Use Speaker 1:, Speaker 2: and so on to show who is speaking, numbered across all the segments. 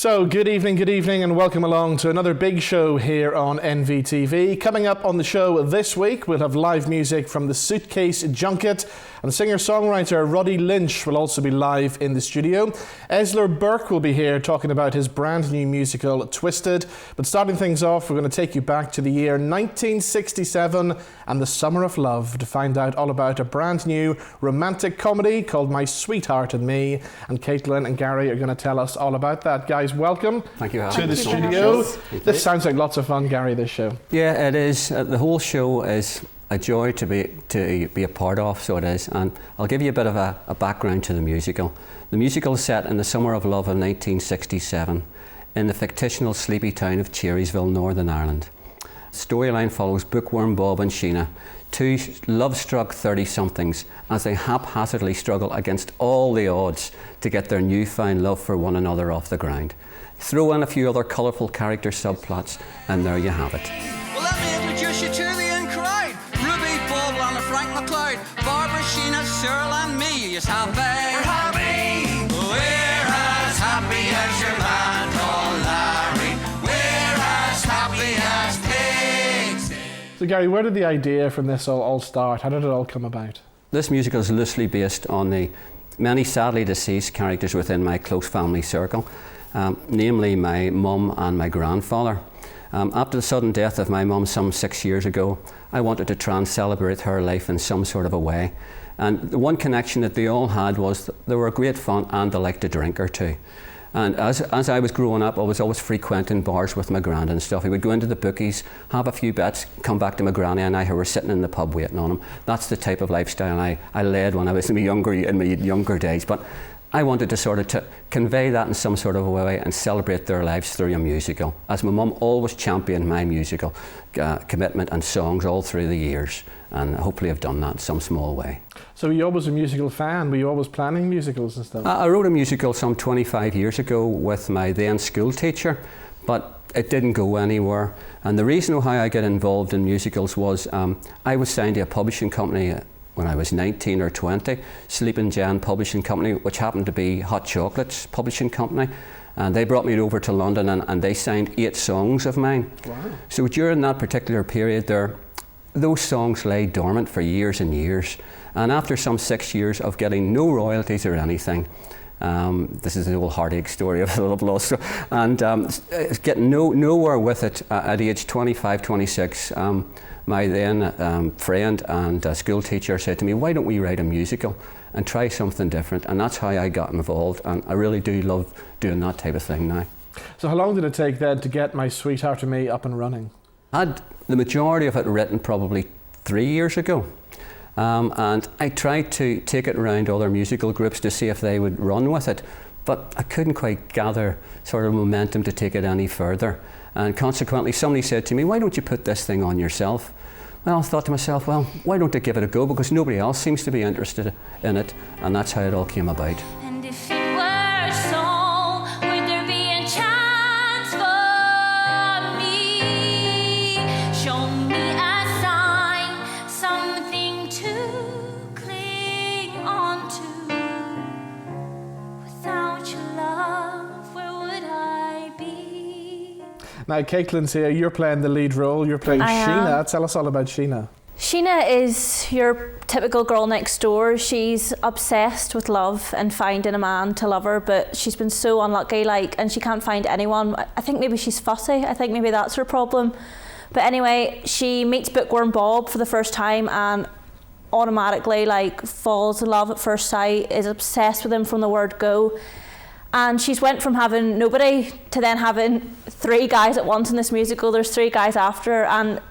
Speaker 1: So, good evening, and welcome along to another big show here on NVTV. Coming up on the show this week, we'll have live music from the Suitcase Junket, and singer-songwriter Roddy Lynch will also be live in the studio. Elser Burke will be here talking about his brand new musical, Twisted. But starting things off, we're going to take you back to the year 1967 and the Summer of Love to find out all about a brand new romantic comedy called My Sweetheart and Me. And Caitlin and Gary are going to tell us all about that. Guys, welcome to the studio. This sounds like lots of fun, Gary, this show.
Speaker 2: Yeah, it is. The whole show is a joy to be a part of, so it is. And I'll give you a bit of a background to the musical. The musical is set in the Summer of Love of 1967 in the fictional sleepy town of Cherrysville, Northern Ireland. The storyline follows Bookworm Bob and Sheena, two love-struck 30-somethings, as they haphazardly struggle against all the odds to get their newfound love for one another off the ground. Throw in a few other colourful character subplots, and there you have it.
Speaker 3: Well, let me introduce you to the in-crowd. Ruby, Bob, Lana, Frank McLeod, Barbara, Sheena, Cyril and me is happy. We're happy. We're as happy as your man called Larry. We're as happy as pigs.
Speaker 1: So, Gary, where did the idea from this all start? How did it all come about?
Speaker 2: This musical is loosely based on the many sadly deceased characters within my close family circle, namely my mum and my grandfather. After the sudden death of my mum some 6 years ago, I wanted to try and celebrate her life in some sort of a way. And the one connection that they all had was that they were great fun and they liked to drink or two. And as I was growing up, I was always frequenting bars with my grand and stuff. He would go into the bookies, have a few bets, come back to my granny and I, who were sitting in the pub waiting on him. That's the type of lifestyle I led when I was in my younger days. But I wanted to sort of to convey that in some sort of a way and celebrate their lives through a musical, as my mum always championed my musical commitment and songs all through the years, and hopefully I've done that in some small way.
Speaker 1: So were you always a musical fan? Were you always planning musicals and stuff?
Speaker 2: I wrote a musical some 25 years ago with my then school teacher, but it didn't go anywhere. And the reason how I got involved in musicals was I was signed to a publishing company when I was 19 or 20, Sleeping Jan Publishing Company, which happened to be Hot Chocolate's publishing company. And they brought me over to London and they signed 8 songs of mine. Wow. So during that particular period there, those songs lay dormant for years and years. And after some 6 years of getting no royalties or anything, this is an old heartache story of a love lost, and getting nowhere with it at age 25, 26, my then friend and school teacher said to me, why don't we write a musical and try something different? And that's how I got involved, and I really do love doing that type of thing now.
Speaker 1: So how long did it take then to get My Sweetheart and Me up and running?
Speaker 2: I had the majority of it written probably 3 years ago. And I tried to take it around other musical groups to see if they would run with it, but I couldn't quite gather sort of momentum to take it any further. And consequently, somebody said to me, why don't you put this thing on yourself? Well, I thought to myself, well, why don't I give it a go? Because nobody else seems to be interested in it, and that's how it all came about.
Speaker 4: And if it were so, would there be a chance for me? Show me a sign, something to cling on to. Without your love, where would I be?
Speaker 1: Now, Caitlin's here, you're playing the lead role, you're playing Sheena. Tell us all about Sheena.
Speaker 5: Sheena is your typical girl next door. She's obsessed with love and finding a man to love her, but she's been so unlucky, and she can't find anyone. I think maybe she's fussy. I think maybe that's her problem. But anyway, she meets Bookworm Bob for the first time and automatically falls in love at first sight, is obsessed with him from the word go. And she's went from having nobody to then having 3 guys at once in this musical. There's 3 guys after her, and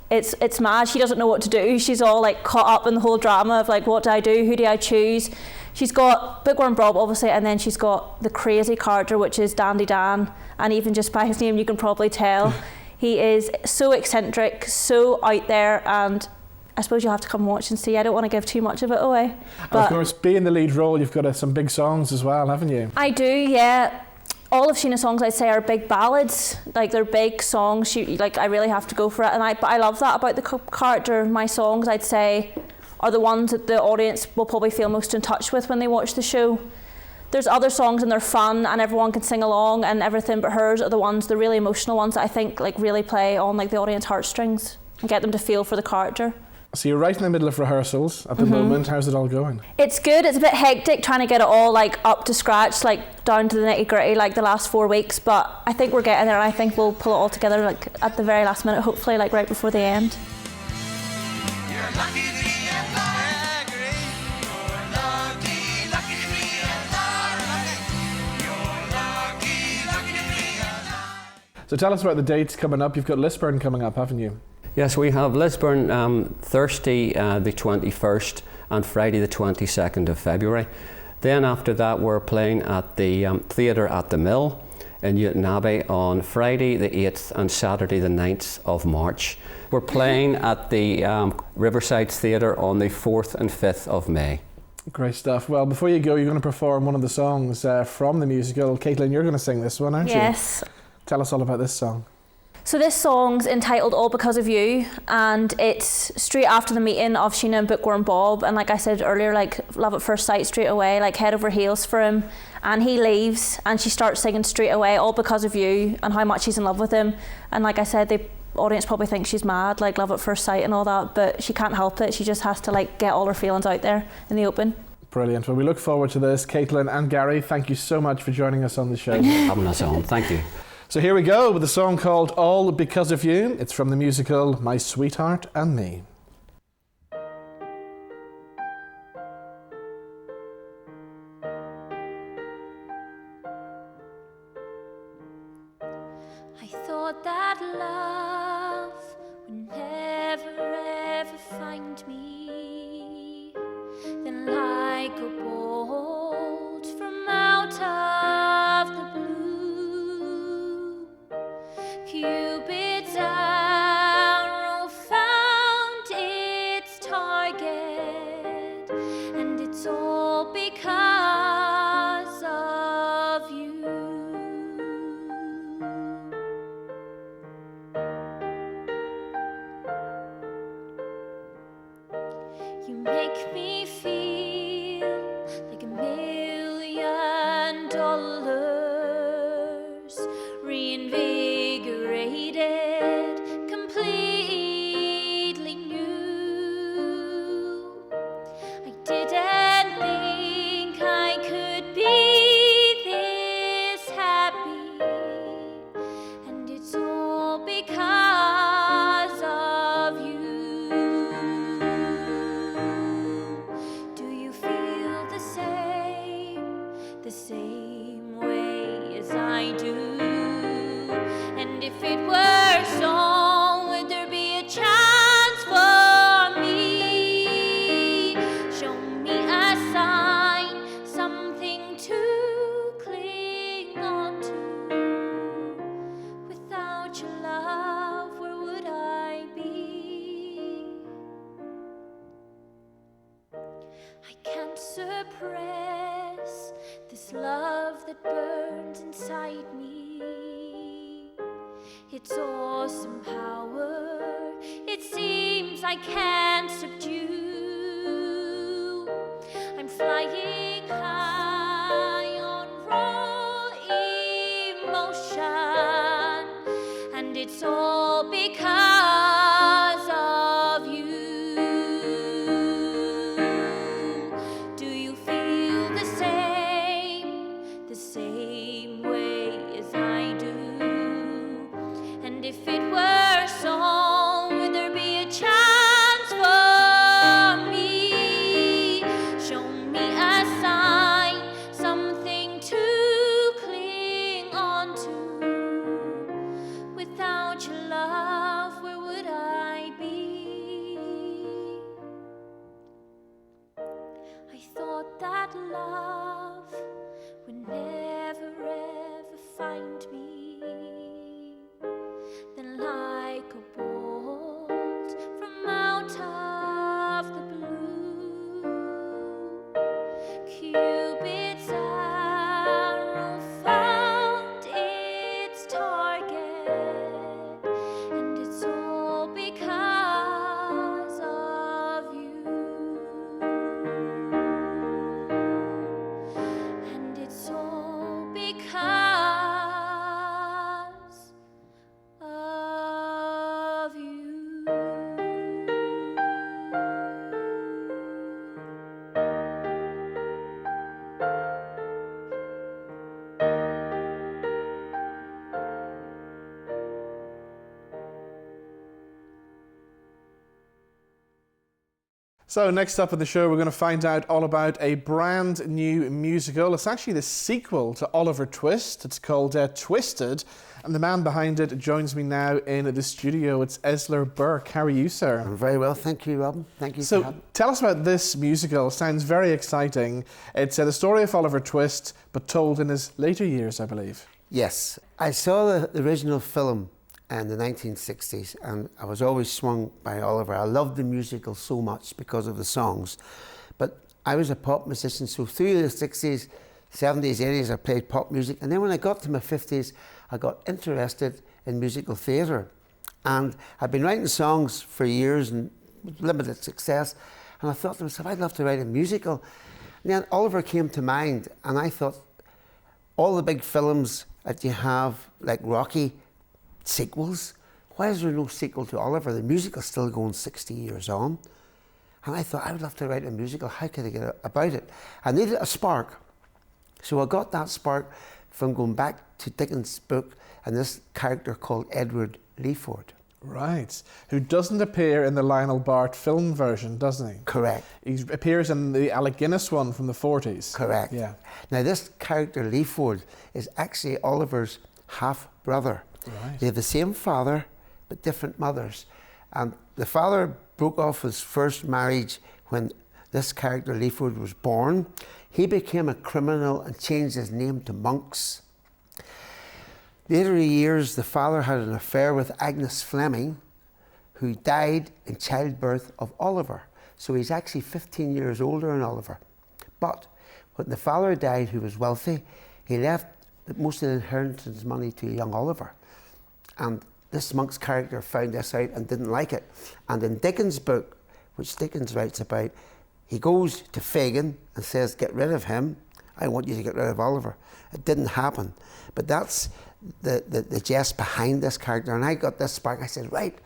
Speaker 5: it's mad. She doesn't know what to do. She's all caught up in the whole drama of what do I do? Who do I choose? She's got Bookworm Bob, obviously, and then she's got the crazy character, which is Dandy Dan. And even just by his name, you can probably tell he is so eccentric, so out there, and I suppose you'll have to come watch and see. I don't want to give too much of it away.
Speaker 1: But of course, being the lead role, you've got some big songs as well, haven't you?
Speaker 5: I do, yeah. All of Sheena's songs, I'd say, are big ballads. They're big songs. I really have to go for it. But I love that about the character. My songs, I'd say, are the ones that the audience will probably feel most in touch with when they watch the show. there's other songs and they're fun and everyone can sing along and everything, but hers are the really emotional ones that I think like really play on like the audience heartstrings and get them to feel for the character.
Speaker 1: So you're right in the middle of rehearsals at the moment. How's it all going?
Speaker 5: It's good. It's a bit hectic trying to get it all like up to scratch, like down to the nitty gritty, like the last 4 weeks. But I think we're getting there, and I think we'll pull it all together like at the very last minute, hopefully, like right before the end.
Speaker 3: You're lucky to be alive. You're lucky, lucky to be alive. You're lucky to be alive.
Speaker 1: So tell us about the dates coming up. You've got Lisburn coming up, haven't you?
Speaker 2: Yes, we have Lisburn Thursday the 21st and Friday the 22nd of February. Then after that we're playing at the Theatre at the Mill in Newton Abbey on Friday the 8th and Saturday the 9th of March. We're playing at the Riverside Theatre on the 4th and 5th of May.
Speaker 1: Great stuff. Well, before you go, you're going to perform one of the songs from the musical. Caitlin, you're going to sing this one, aren't you?
Speaker 5: Yes.
Speaker 1: Tell us all about this song.
Speaker 5: So this song's entitled All Because of You, and it's straight after the meeting of Sheena and Bookworm Bob, and like I said earlier, like love at first sight straight away, like head over heels for him, and he leaves and she starts singing straight away All Because of You and how much she's in love with him. And like I said, the audience probably thinks she's mad, like love at first sight and all that, but she can't help it. She just has to like get all her feelings out there in the open.
Speaker 1: Brilliant. Well, we look forward to this. Caitlin and Gary, thank you so much for joining us on the show.
Speaker 2: Having us on. Thank you.
Speaker 1: So here we go with a song called All Because of You. It's from the musical My Sweetheart and Me.
Speaker 4: I thought that love would never ever find me. Then like a bolt from out of the blue, Cupid's arrow found its target, and it's all because of you. You make me feel like $1 million, reinvigorated, completely new. I didn't think I could be this happy, and it's all because of you. Do you feel the same way as I do? And if it were so, would there be a chance for me? Show me a sign, something to cling on to. Without your love, where would I be? I can't suppress this love that burns inside me. Its awesome power, it seems I can't subdue. I'm flying high on raw emotion, and it's all because of you. Do you feel the same way as I do? And if it were so, would there be a chance for
Speaker 1: So next up at the show, we're going to find out all about a brand new musical. It's actually the sequel to Oliver Twist. It's called Twisted. And the man behind it joins me now in the studio. It's Elser Burke. How are you, sir?
Speaker 6: I'm very well, thank you, Robin. Thank you.
Speaker 1: So tell us about this musical. It sounds very exciting. It's the story of Oliver Twist, but told in his later years, I believe.
Speaker 6: Yes, I saw the original film in the 1960s, and I was always swung by Oliver. I loved the musical so much because of the songs. But I was a pop musician, so through the 60s, 70s, 80s, I played pop music. And then when I got to my 50s, I got interested in musical theatre. And I'd been writing songs for years and with limited success. And I thought to myself, I'd love to write a musical. And then Oliver came to mind, and I thought, all the big films that you have, like Rocky, sequels, why is there no sequel to Oliver? The musical's still going 60 years on. And I thought, I would love to write a musical. How could I get about it? I needed a spark. So I got that spark from going back to Dickens' book and this character called Edward Leeford.
Speaker 1: Right, who doesn't appear in the Lionel Bart film version, doesn't he?
Speaker 6: Correct.
Speaker 1: He appears in the Alec Guinness one from the 40s.
Speaker 6: Correct.
Speaker 1: Yeah.
Speaker 6: Now this character, Leeford, is actually Oliver's half-brother.
Speaker 1: Right.
Speaker 6: They have the same father, but different mothers. And the father broke off his first marriage when this character, Leeford, was born. He became a criminal and changed his name to Monks. Later years, the father had an affair with Agnes Fleming, who died in childbirth of Oliver. So he's actually 15 years older than Oliver. But when the father died, who was wealthy, he left most of the inheritance money to young Oliver. And this Monk's character found this out and didn't like it. And in Dickens' book, which Dickens writes about, he goes to Fagin and says, get rid of him. I want you to get rid of Oliver. It didn't happen. But that's the jest behind this character. And I got this spark. I said, right,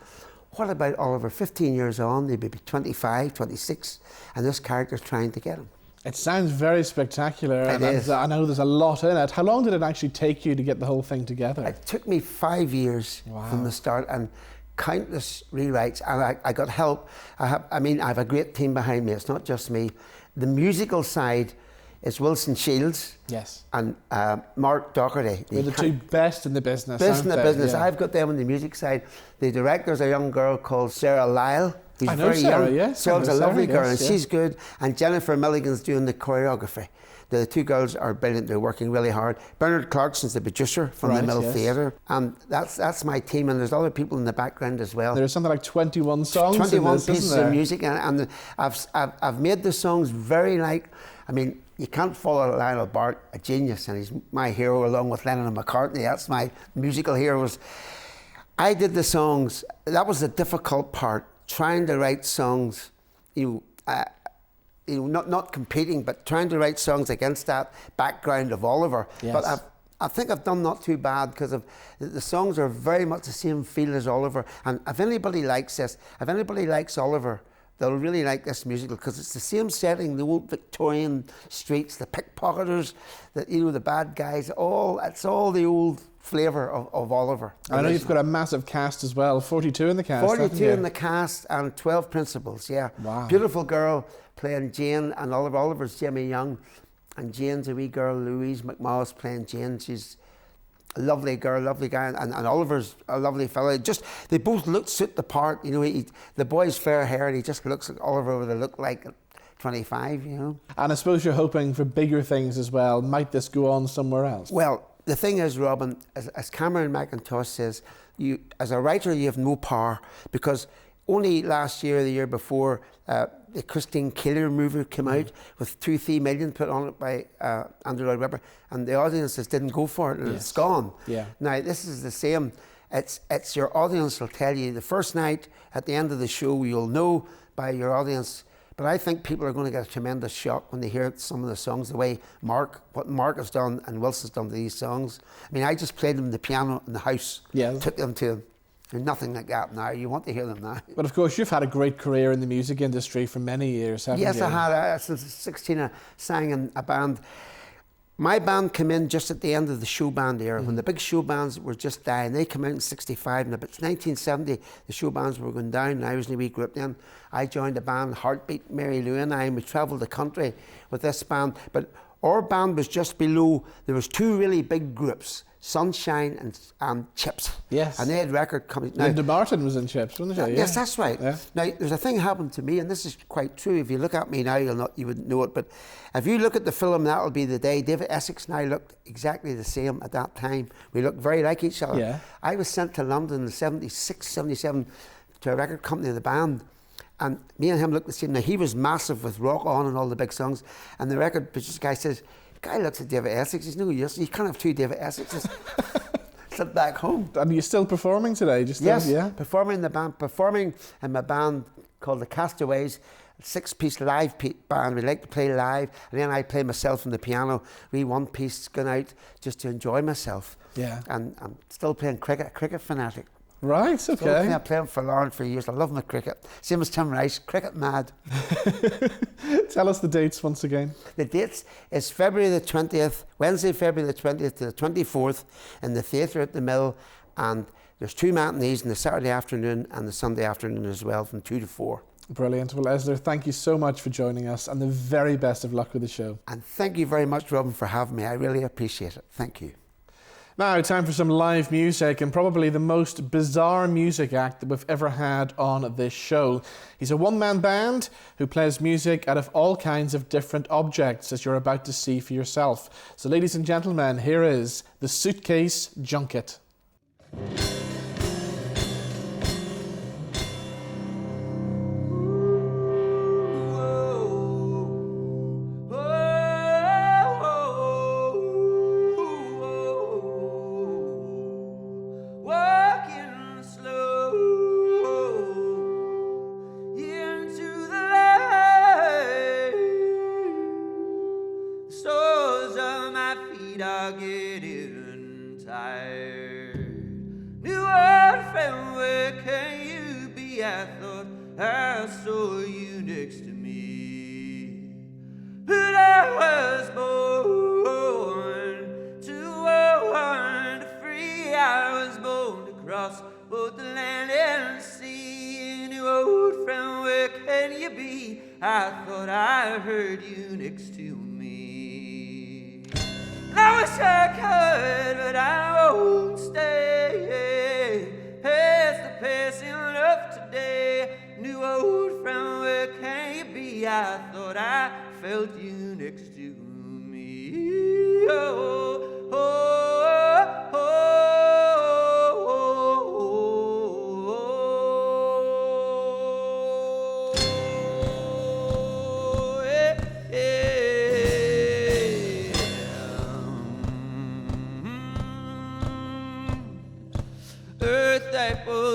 Speaker 6: what about Oliver? 15 years on, they'd be 25, 26, and this character's trying to get him.
Speaker 1: It sounds very spectacular.
Speaker 6: It is.
Speaker 1: I know there's a lot in it. How long did it actually take you to get the whole thing together?
Speaker 6: It took me 5 years from the start and countless rewrites, and I got help. I have a great team behind me. It's not just me. The musical side is Wilson Shields,
Speaker 1: yes,
Speaker 6: and Mark Doherty.
Speaker 1: They're the two best in the business.
Speaker 6: Best in the business.
Speaker 1: Yeah.
Speaker 6: I've got them on the music side. The director's a young girl called Sarah Lyle, who's
Speaker 1: I know
Speaker 6: very
Speaker 1: Sarah,
Speaker 6: young.
Speaker 1: yes.
Speaker 6: Sarah's a lovely girl, and
Speaker 1: yes.
Speaker 6: she's good. And Jennifer Milligan's doing the choreography. The two girls are brilliant. They're working really hard. Bernard Clarkson's the producer from the Mill Theatre, and that's my team. And there's other people in the background as well.
Speaker 1: There's something like 21 songs.
Speaker 6: 21
Speaker 1: in this,
Speaker 6: pieces of music, and I've made the songs very like. I mean, you can't follow Lionel Bart, a genius, and he's my hero along with Lennon and McCartney. That's my musical heroes. I did the songs. That was the difficult part, trying to write songs. Not competing, but trying to write songs against that background of Oliver.
Speaker 1: Yes.
Speaker 6: But I think I've done not too bad because the songs are very much the same feel as Oliver. And if anybody likes this, if anybody likes Oliver, they'll really like this musical because it's the same setting, the old Victorian streets, the pickpocketers, the bad guys. It's all the old flavour of Oliver.
Speaker 1: I know you've got a massive cast as well. 42 in the cast.
Speaker 6: 42 in the cast and 12 principals. Yeah.
Speaker 1: Wow.
Speaker 6: Beautiful girl playing Jane, and Oliver's Jimmy Young, and Jane's a wee girl, Louise McMahon's playing Jane. She's a lovely girl, lovely guy, and Oliver's a lovely fellow. They both suit the part. The boy's fair hair, and he just looks like Oliver would have looked like at 25.
Speaker 1: And I suppose you're hoping for bigger things as well. Might this go on somewhere else?
Speaker 6: Well, the thing is, Robin, as Cameron McIntosh says, you as a writer you have no power, because only last year, the year before, the Christine Keeler movie came out with 2-3 million put on it by Andrew Lloyd Webber, and the audiences didn't go for it, and it's gone.
Speaker 1: Yeah.
Speaker 6: Now this is the same. It's your audience will tell you the first night. At the end of the show, you'll know by your audience. But I think people are going to get a tremendous shock when they hear some of the songs, the way what Mark has done and Wilson's done to these songs. I mean, I just played them the piano in the house.
Speaker 1: Yeah.
Speaker 6: Took them to. There's nothing like that now. You want to hear them now.
Speaker 1: But of course, you've had a great career in the music industry for many years, haven't you?
Speaker 6: Yes, I had. Since 16, I sang in a band. My band came in just at the end of the show band era, when the big show bands were just dying. They came out in 65, and about 1970, the show bands were going down, and I was in a wee group then. I joined a band, Heartbeat, Mary Lou and I, and we travelled the country with this band. But our band was just below, there was two really big groups, Sunshine and Chips.
Speaker 1: Yes.
Speaker 6: And they had record companies.
Speaker 1: Linda Martin was in Chips, wasn't she?
Speaker 6: Yes, that's right.
Speaker 1: Yeah.
Speaker 6: Now, there's a thing happened to me, and this is quite true. If you look at me now, you wouldn't know it, but if you look at the film That'll Be the Day, David Essex and I looked exactly the same at that time. We looked very like each other.
Speaker 1: Yeah.
Speaker 6: I was sent to London in 76, 77 to a record company of the band, and me and him looked the same. Now, he was massive with Rock On and all the big songs, and the record producer guy says, the guy looks at David Essex, he's no use, you can't have two David Essexes. Sit back home.
Speaker 1: And you're still performing today?
Speaker 6: Yes,
Speaker 1: yeah.
Speaker 6: performing in my band called the Castaways, a 6-piece live band. We like to play live, and then I play myself on the piano. We one-piece going out just to enjoy myself.
Speaker 1: Yeah.
Speaker 6: And I'm still playing cricket, a cricket fanatic.
Speaker 1: Right, okay.
Speaker 6: I've played for Lauren for years. I love my cricket. Same as Tim Rice, cricket mad.
Speaker 1: Tell us the dates once again.
Speaker 6: The dates is February the 20th, Wednesday, February the 20th to the 24th in the Theatre at the Mill, and there's 2 matinees on the Saturday afternoon and the Sunday afternoon as well from 2 to 4.
Speaker 1: Brilliant. Well, Elser, thank you so much for joining us, and the very best of luck with the show.
Speaker 6: And thank you very much, Robin, for having me. I really appreciate it. Thank you.
Speaker 1: Now, time for some live music, and probably the most bizarre music act that we've ever had on this show. He's a one-man band who plays music out of all kinds of different objects, as you're about to see for yourself. So, ladies and gentlemen, here is the Suitcase Junket.
Speaker 3: I thought I heard you next to me. I wish I could, but I won't stay. Past the passing of today. New old friend, where can you be? I thought I felt you next to me. Oh, oh, oh,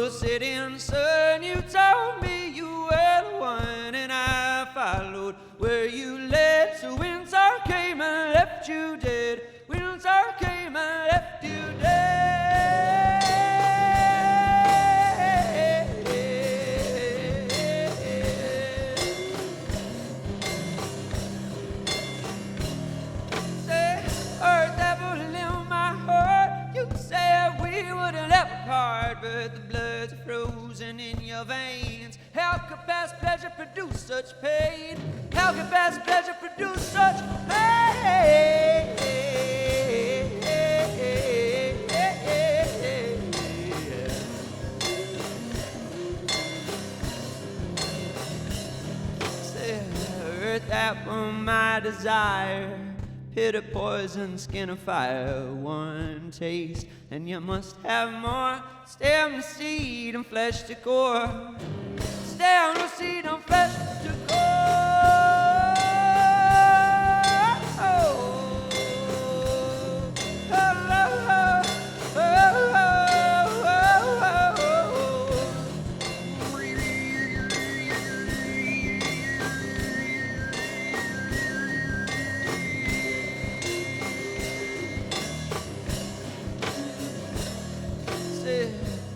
Speaker 3: Sitting sun, you told me you were the one, and I followed where you led. So winter came and left you dead. Winter came and left you dead. Say, earth that will in my heart. You said we wouldn't ever part, but the blood's frozen in your veins. How could past pleasure produce such pain? How could past pleasure produce such pain? Say, earth that was my desire. Bitter poison, skin of fire, one taste, and you must have more. Stem to seed and flesh to core. Stem to seed and flesh to core.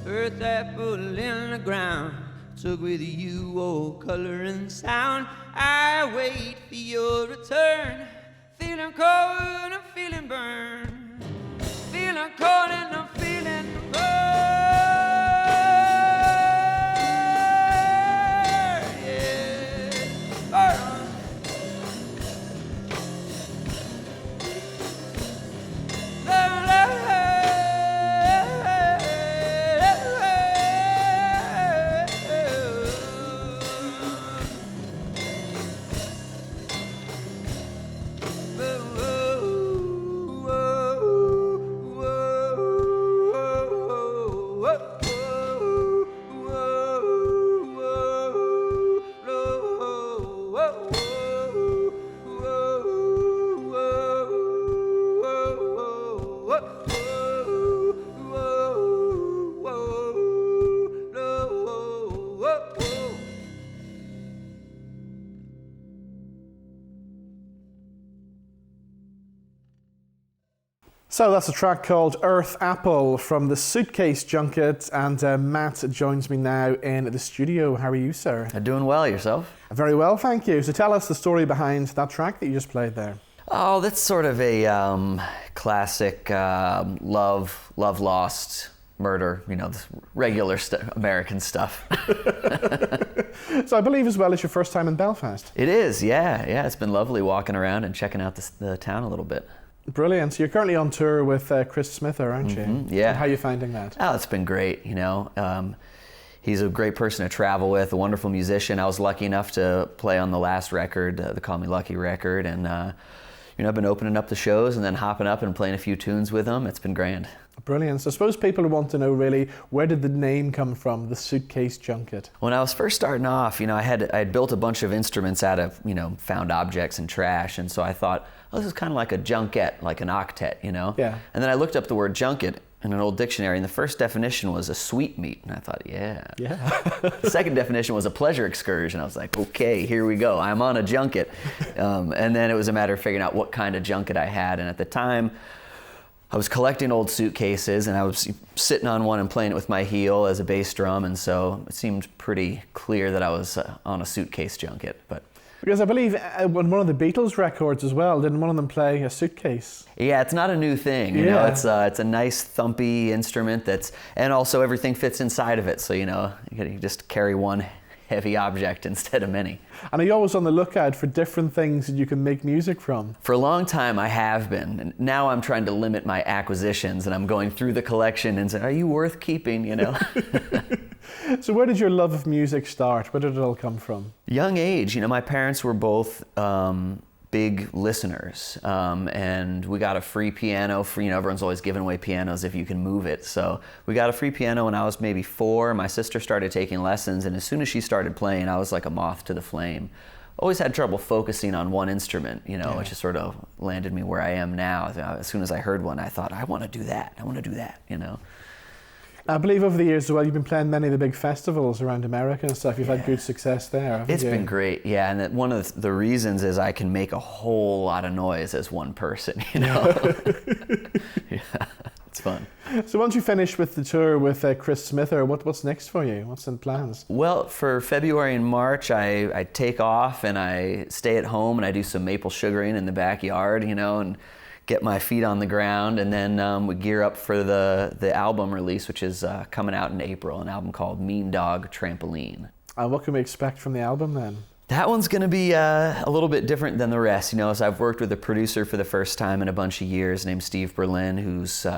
Speaker 3: Earth apple in the ground, took with you all color and sound. I wait for your return, feel Feeling cold and I'm feeling burned. Feeling cold and I'm feeling burned. Yeah. Burn.
Speaker 1: So that's a track called Earth Apple from the Suitcase Junket, and Matt joins me now in the studio. How are you, sir?
Speaker 7: Doing well, yourself?
Speaker 1: Very well, thank you. So tell us the story behind that track that you just played there.
Speaker 7: Oh, that's sort of a classic love lost, murder, you know, this regular American stuff.
Speaker 1: So I believe as well it's your first time in Belfast.
Speaker 7: It is, yeah. It's been lovely walking around and checking out the town a little bit.
Speaker 1: Brilliant. So you're currently on tour with Chris Smither, aren't you?
Speaker 7: Mm-hmm, yeah.
Speaker 1: And how are you finding that?
Speaker 7: Oh, it's been great, you know. He's a great person to travel with, a wonderful musician. I was lucky enough to play on the last record, the Call Me Lucky record, and you know, I've been opening up the shows and then hopping up and playing a few tunes with him. It's been grand.
Speaker 1: Brilliant. So I suppose people want to know really, where did the name come from, the Suitcase Junket?
Speaker 7: When I was first starting off, you know, I had built a bunch of instruments out of, you know, found objects and trash, and so I thought, oh, this is kind of like a junket, like an octet, you know?
Speaker 1: Yeah.
Speaker 7: And then I looked up the word junket in an old dictionary, and the first definition was a sweetmeat, and I thought, yeah. The second definition was a pleasure excursion. I was like, okay, here we go. I'm on a junket. And then it was a matter of figuring out what kind of junket I had, and at the time, I was collecting old suitcases, and I was sitting on one and playing it with my heel as a bass drum, and so it seemed pretty clear that I was on a suitcase junket. But
Speaker 1: because I believe on one of the Beatles records as well, didn't one of them play a suitcase?
Speaker 7: yeah, it's not a new thing. You know, it's a nice thumpy instrument and also everything fits inside of it. So, you know, you can just carry one heavy object instead of many.
Speaker 1: And are you always on the lookout for different things that you can make music from?
Speaker 7: For a long time I have been, and now I'm trying to limit my acquisitions, and I'm going through the collection and saying, are you worth keeping, you know?
Speaker 1: So where did your love of music start? Where did it all come from?
Speaker 7: Young age, you know, my parents were both big listeners, and we got a free piano. You know, everyone's always giving away pianos if you can move it. So we got a free piano when I was maybe 4. My sister started taking lessons, and as soon as she started playing, I was like a moth to the flame. Always had trouble focusing on one instrument, you know, which just sort of landed me where I am now. As soon as I heard one, I thought, I want to do that, you know.
Speaker 1: I believe over the years as well, you've been playing many of the big festivals around America and stuff. You've had good success there, haven't
Speaker 7: It's
Speaker 1: you?
Speaker 7: been great, yeah. And one of the reasons is I can make a whole lot of noise as one person, you know. Yeah, it's fun.
Speaker 1: So once you finish with the tour with Chris Smither, what's next for you? What's in plans?
Speaker 7: Well, for February and March, I take off and I stay at home and I do some maple sugaring in the backyard, you know, and get my feet on the ground, and then we gear up for the album release, which is coming out in April, an album called Mean Dog Trampoline.
Speaker 1: And what can we expect from the album then?
Speaker 7: That one's going to be a little bit different than the rest, you know, as I've worked with a producer for the first time in a bunch of years named Steve Berlin,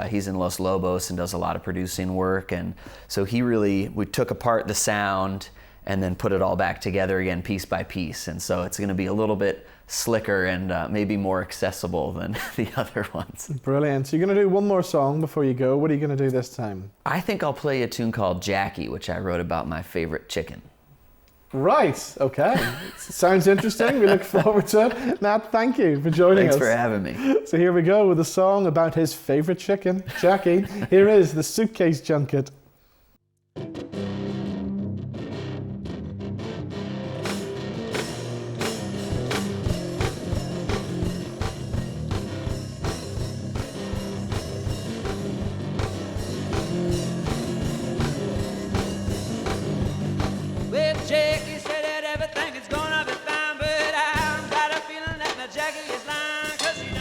Speaker 7: he's in Los Lobos and does a lot of producing work, and so we took apart the sound and then put it all back together again piece by piece, and so it's going to be a little bit slicker and maybe more accessible than the other ones.
Speaker 1: Brilliant. So you're going to do one more song before you go. What are you going to do this time?
Speaker 7: I think I'll play a tune called Jackie, which I wrote about my favorite chicken.
Speaker 1: Right, okay. Sounds interesting. We look forward to it. Matt, thank you for joining us.
Speaker 7: Thanks for having me.
Speaker 1: So here we go with a song about his favorite chicken, Jackie. Here is the Suitcase Junket.
Speaker 3: Jackie said that everything is gonna be fine, but I've got a feeling that my Jackie is lying, 'cause he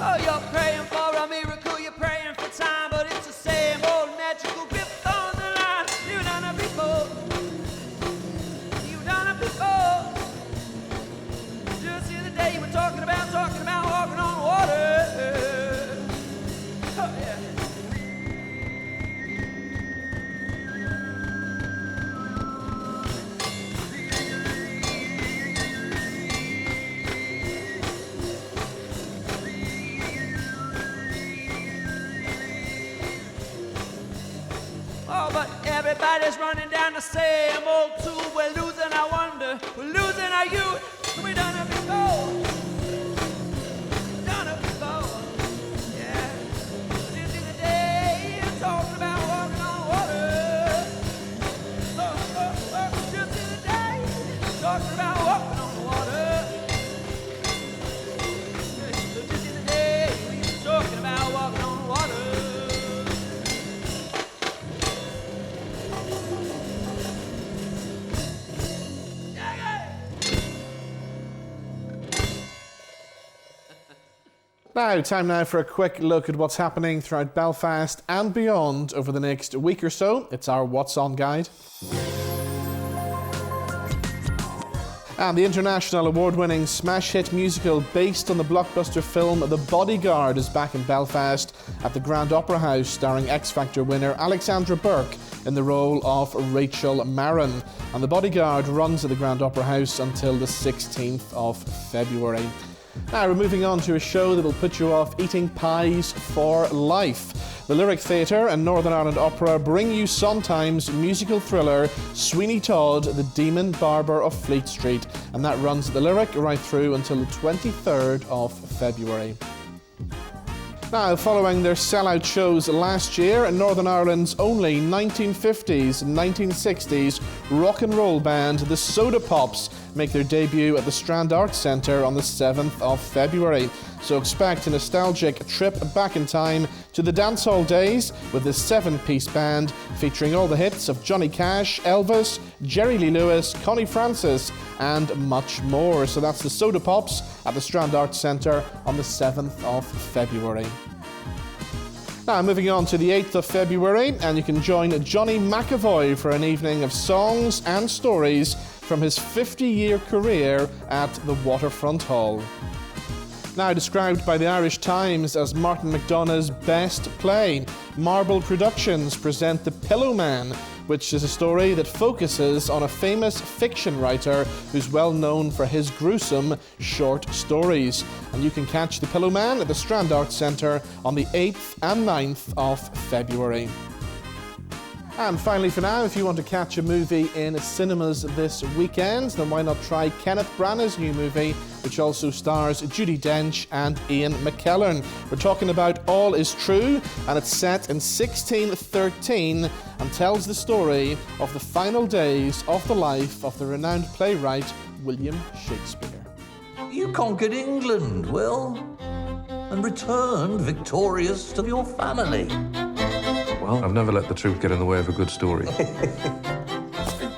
Speaker 3: Oh, you're praying for a miracle, you're praying for time, but it's the same old magical grip on the line. You've done it before. You've done it before. Just the other day you were talking about walking on water. Oh, yeah. Oh, but everybody's running down the same old tube. We're losing our wonder, we're losing our youth. We done it before. Done it before. Yeah. This is the day you're talking about walking on water. This is the day you're talking about walking on water. This is the day you're talking about walking on water.
Speaker 1: Now, time now for a quick look at what's happening throughout Belfast and beyond over the next week or so. It's our What's On guide. And the international award-winning smash hit musical based on the blockbuster film The Bodyguard is back in Belfast at the Grand Opera House, starring X Factor winner Alexandra Burke in the role of Rachel Marin. And The Bodyguard runs at the Grand Opera House until the 16th of February. Now we're moving on to a show that will put you off eating pies for life. The Lyric Theatre and Northern Ireland Opera bring you Sondheim's musical thriller Sweeney Todd, the Demon Barber of Fleet Street, and that runs at the Lyric right through until the 23rd of February. Now, following their sellout shows last year, Northern Ireland's only 1950s and 1960s rock and roll band, the Soda Pops, make their debut at the Strand Arts Centre on the 7th of February. So expect a nostalgic trip back in time to the dancehall days with this 7-piece band featuring all the hits of Johnny Cash, Elvis, Jerry Lee Lewis, Connie Francis, and much more. So that's the Soda Pops at the Strand Arts Centre on the 7th of February. Now, moving on to the 8th of February, and you can join Johnny McAvoy for an evening of songs and stories from his 50-year career at the Waterfront Hall. Now described by the Irish Times as Martin McDonagh's best play, Marble Productions present The Pillow Man, which is a story that focuses on a famous fiction writer who's well known for his gruesome short stories. And you can catch The Pillow Man at the Strand Arts Centre on the 8th and 9th of February. And finally for now, if you want to catch a movie in cinemas this weekend, then why not try Kenneth Branagh's new movie, which also stars Judi Dench and Ian McKellen. We're talking about All Is True, and it's set in 1613 and tells the story of the final days of the life of the renowned playwright William Shakespeare.
Speaker 8: You conquered England, Will, and returned victorious to your family.
Speaker 9: Well, I've never let the truth get in the way of a good story.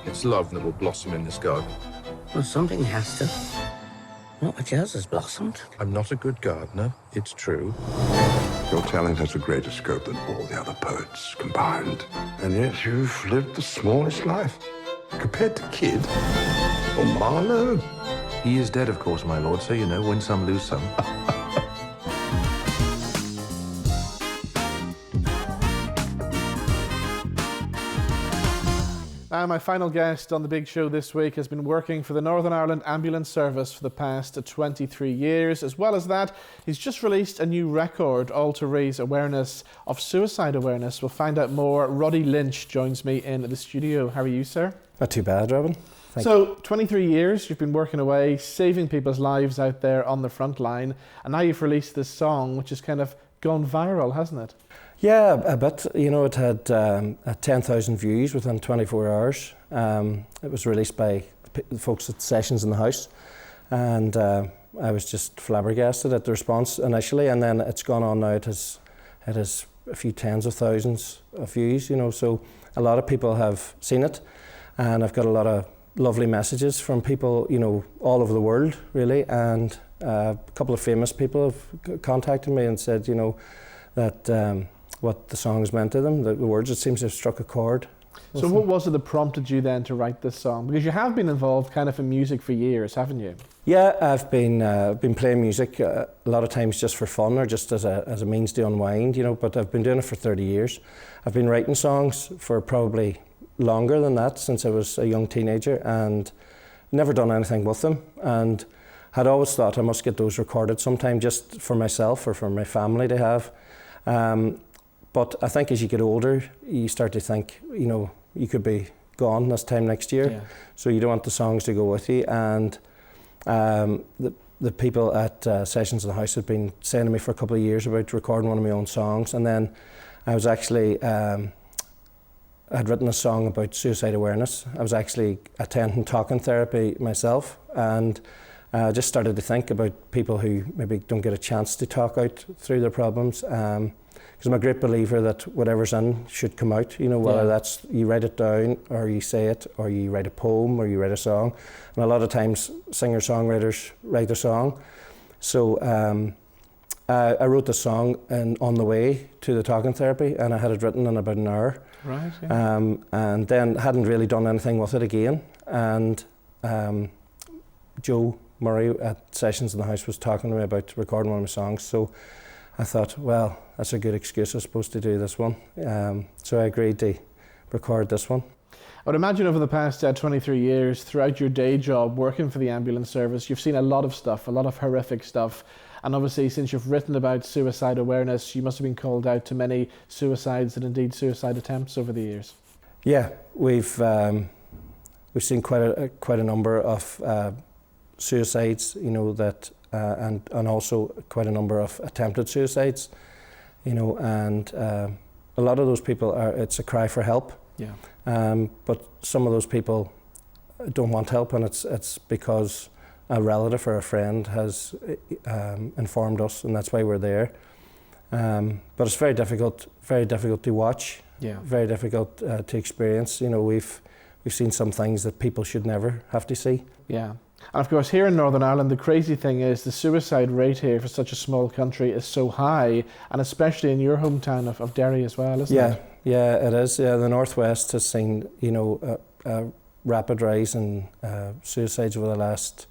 Speaker 9: It's love that will blossom in this garden.
Speaker 10: Well, something has to. Not much else has blossomed.
Speaker 9: I'm not a good gardener, it's true.
Speaker 11: Your talent has a greater scope than all the other poets combined. And yet you've lived the smallest life. Compared to Kid or Marlowe.
Speaker 9: He is dead, of course, my lord, so you know, win some, lose some.
Speaker 1: My final guest on the big show this week has been working for the Northern Ireland Ambulance Service for the past 23 years. As well as that, he's just released a new record, all to raise awareness of suicide awareness. We'll find out more. Roddy Lynch joins me in the studio. How are you, sir?
Speaker 12: Not too bad, Robin.
Speaker 1: So, 23 years you've been working away, saving people's lives out there on the front line, and now you've released this song, which has kind of gone viral, hasn't it?
Speaker 12: Yeah, a bit. You know, it had 10,000 views within 24 hours. It was released by the folks at Sessions in the House, and I was just flabbergasted at the response initially, and then it's gone on now. It has a few tens of thousands of views, you know, so a lot of people have seen it, and I've got a lot of lovely messages from people, you know, all over the world, really. And a couple of famous people have contacted me and said, you know, that what the song has meant to them, the words, it seems to have struck a chord.
Speaker 1: So what was it that prompted you then to write this song? Because you have been involved kind of in music for years, haven't you?
Speaker 12: Yeah, I've been playing music a lot of times just for fun or just as a means to unwind, you know, but I've been doing it for 30 years. I've been writing songs for probably longer than that, since I was a young teenager, and never done anything with them, and had always thought I must get those recorded sometime, just for myself or for my family to have. But I think as you get older, you start to think, you know, you could be gone this time next year,
Speaker 1: Yeah.
Speaker 12: so you don't want the songs to go with you. And the people at Sessions in the House had been saying to me for a couple of years about recording one of my own songs, and then I was actually I'd written a song about suicide awareness. I was actually attending talking therapy myself, and I just started to think about people who maybe don't get a chance to talk out through their problems. Because I'm a great believer that whatever's in should come out, you know, whether that's you write it down or you say it or you write a poem or you write a song. And a lot of times singer-songwriters write a song. So I wrote the song on the way to the talking therapy, and I had it written in about an hour.
Speaker 1: Right, yeah.
Speaker 12: And then hadn't really done anything with it again. And Joe Murray at Sessions in the House was talking to me about recording one of my songs. So I thought, well, that's a good excuse, I suppose, to do this one. So I agreed to record this one.
Speaker 1: I would imagine over the past 23 years, throughout your day job working for the ambulance service, you've seen a lot of stuff, a lot of horrific stuff. And obviously, since you've written about suicide awareness, you must have been called out to many suicides and indeed suicide attempts over the years.
Speaker 12: Yeah, we've seen quite a number of suicides, you know, that and also quite a number of attempted suicides, you know, and a lot of those people it's a cry for help.
Speaker 1: Yeah.
Speaker 12: But some of those people don't want help, and it's because a relative or a friend has informed us, and that's why we're there. But it's very difficult to watch.
Speaker 1: Yeah.
Speaker 12: Very difficult to experience. You know, we've seen some things that people should never have to see.
Speaker 1: Yeah. And of course, here in Northern Ireland, the crazy thing is the suicide rate here for such a small country is so high, and especially in your hometown of Derry as well, isn't it?
Speaker 12: Yeah, it is. Yeah, the Northwest has seen, you know, a rapid rise in suicides over the last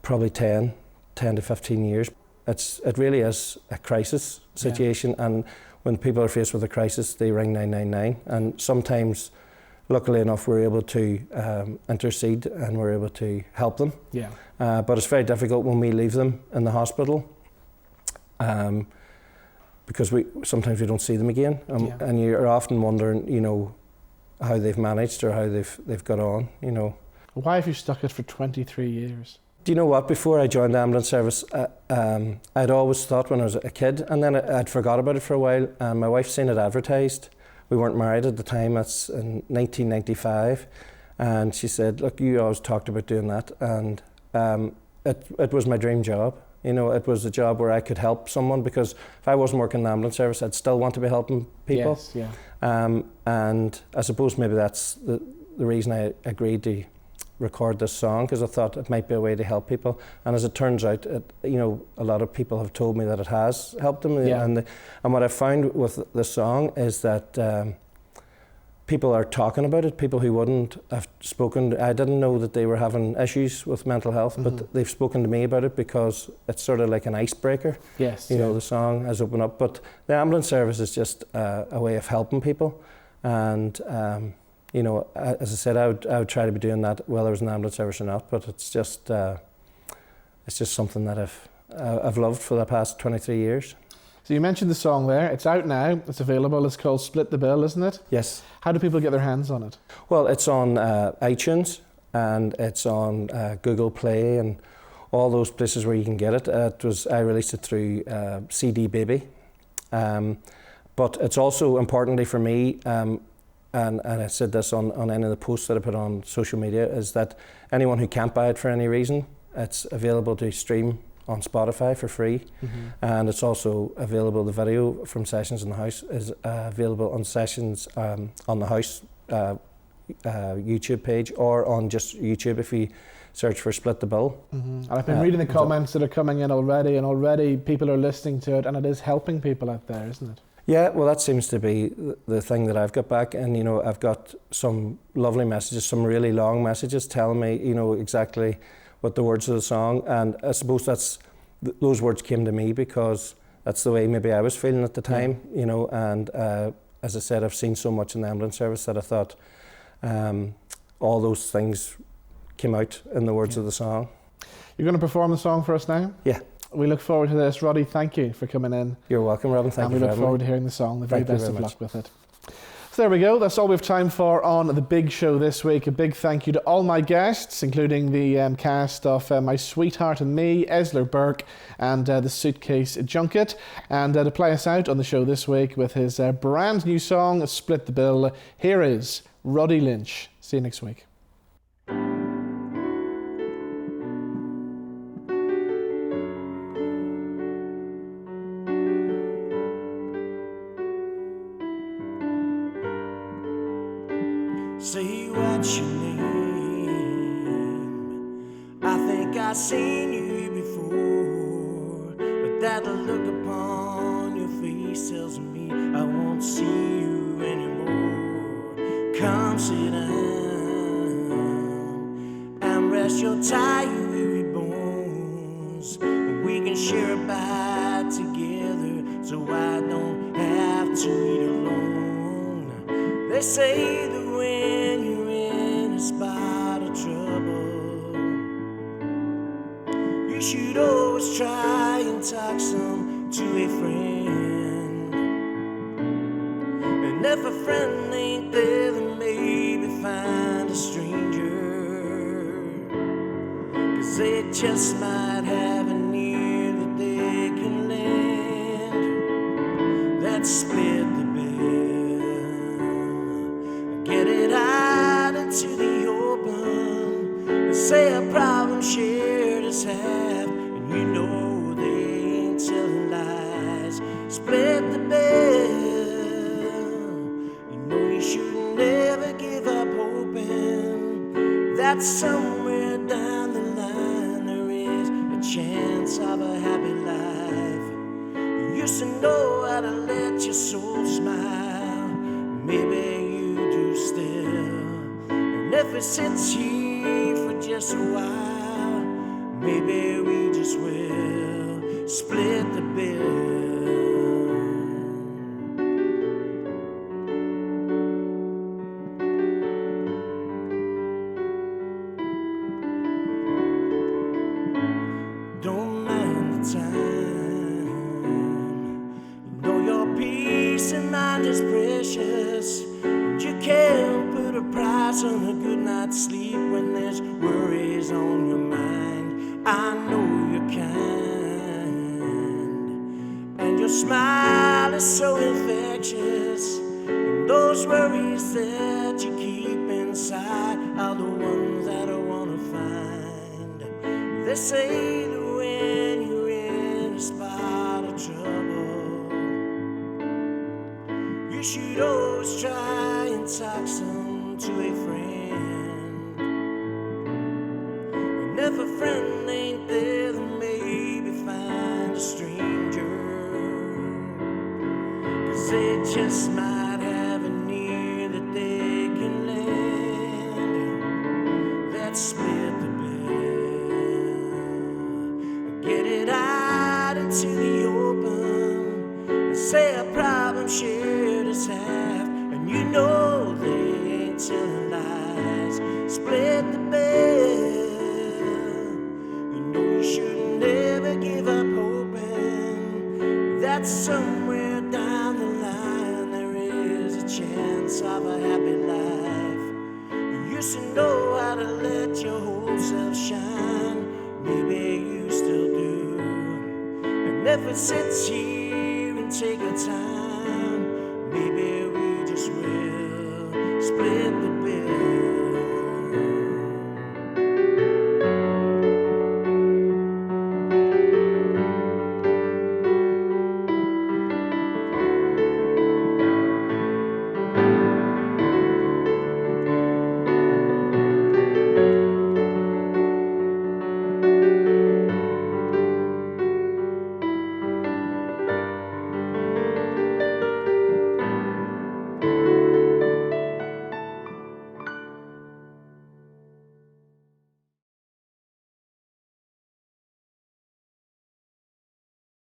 Speaker 12: probably 10 to 15 years. It really is a crisis situation, and when people are faced with a crisis, they ring 999, and sometimes, luckily enough, we're able to intercede and we're able to help them.
Speaker 1: Yeah.
Speaker 12: But it's very difficult when we leave them in the hospital, because sometimes we don't see them again, and you're often wondering, you know, how they've managed or how they've got on, you know.
Speaker 1: Why have you stuck it for 23 years?
Speaker 12: Do you know what? Before I joined the ambulance service, I'd always thought when I was a kid, and then I'd forgot about it for a while, and my wife seen it advertised. We weren't married at the time, that's in 1995, and she said, look, you always talked about doing that, and it was my dream job. You know, it was a job where I could help someone, because if I wasn't working in the ambulance service, I'd still want to be helping people.
Speaker 1: Yes, yeah.
Speaker 12: And I suppose maybe that's the reason I agreed to record this song, because I thought it might be a way to help people. And as it turns out, you know, a lot of people have told me that it has helped them.
Speaker 1: Yeah.
Speaker 12: And what I found with the song is that people are talking about it. People who wouldn't have spoken, I didn't know that they were having issues with mental health, but they've spoken to me about it, because it's sort of like an icebreaker.
Speaker 1: Yes.
Speaker 12: You know, the song has opened up. But the ambulance service is just a way of helping people. And you know, as I said, I would try to be doing that whether I was in the ambulance service or not. But it's just something that I've loved for the past 23 years.
Speaker 1: So you mentioned the song there. It's out now. It's available. It's called Split the Bill, isn't it?
Speaker 12: Yes.
Speaker 1: How do people get their hands on it?
Speaker 12: Well, it's on iTunes, and it's on Google Play and all those places where you can get it. I released it through CD Baby, but it's also importantly for me. And I said this on any of the posts that I put on social media, is that anyone who can't buy it for any reason, it's available to stream on Spotify for free. And it's also available, the video from Sessions in the House is available on Sessions on the House YouTube page or on just YouTube if you search for Split the Bill.
Speaker 1: And I've been reading the comments that are coming in already, and already people are listening to it, and it is helping people out there, isn't it?
Speaker 12: Yeah, well, that seems to be the thing that I've got back, and you know, I've got some lovely messages, some really long messages telling me, you know, exactly what the words of the song, and I suppose those words came to me because that's the way maybe I was feeling at the time, you know, and as I said, I've seen so much in the ambulance service that I thought all those things came out in the words of the song.
Speaker 1: You're going to perform the song for us now?
Speaker 12: Yeah.
Speaker 1: We look forward to this. Roddy, thank you for coming in.
Speaker 12: You're welcome, Robin. Thank you for having me.
Speaker 1: And we look forward to hearing the song. The very best of
Speaker 12: much.
Speaker 1: luck with it. So there we go. That's all we have time for on The Big Show this week. A big thank you to all my guests, including the cast of My Sweetheart and Me, Elser Burke, and the Suitcase Junket. And to play us out on the show this week with his brand new song, Split the Bill, here is Roddy Lynch. See you next week.
Speaker 13: Say what's your name? I think I've seen you before, but that look upon your face tells me I won't see you anymore. Come sit down and rest your tired weary bones, and we can share a bite together so I don't have to eat alone. They say that when you're in a spot of trouble, you should always try and talk some to a friend. And if a friend ain't there, then maybe find a stranger, 'cause they just might have an ear that they can lend. That's split the get it out into the open, and say a problem shared is half, and you know they ain't telling lies. Split the bill, you know you should never give up hoping that somewhere down the line there is a chance of a happy life. You used to know how to let your soul smile, maybe still, and if it sits here for just a while, maybe we just will split the bill. Don't mind the time, you know your peace of mind is precious. You can't put a price on a good night's sleep when there's worries on your mind. I know you're kind, and your smile is so infectious, and those worries that you keep inside are the ones that I wanna find. They say that when you're in a spot of trouble, you should always try and talk some to a friend. And if a friend ain't there, then maybe find a stranger, 'cause they just might have an ear that they can lend. Let's split the bill, get it out into the open, and say a problem shared is half, and you know they ain't telling lies. Split the bill, you know you should never give up hoping that somewhere down the line there is a chance of a happy life. You used to know how to let your whole self shine, maybe you still do. And if it sits here and take a time,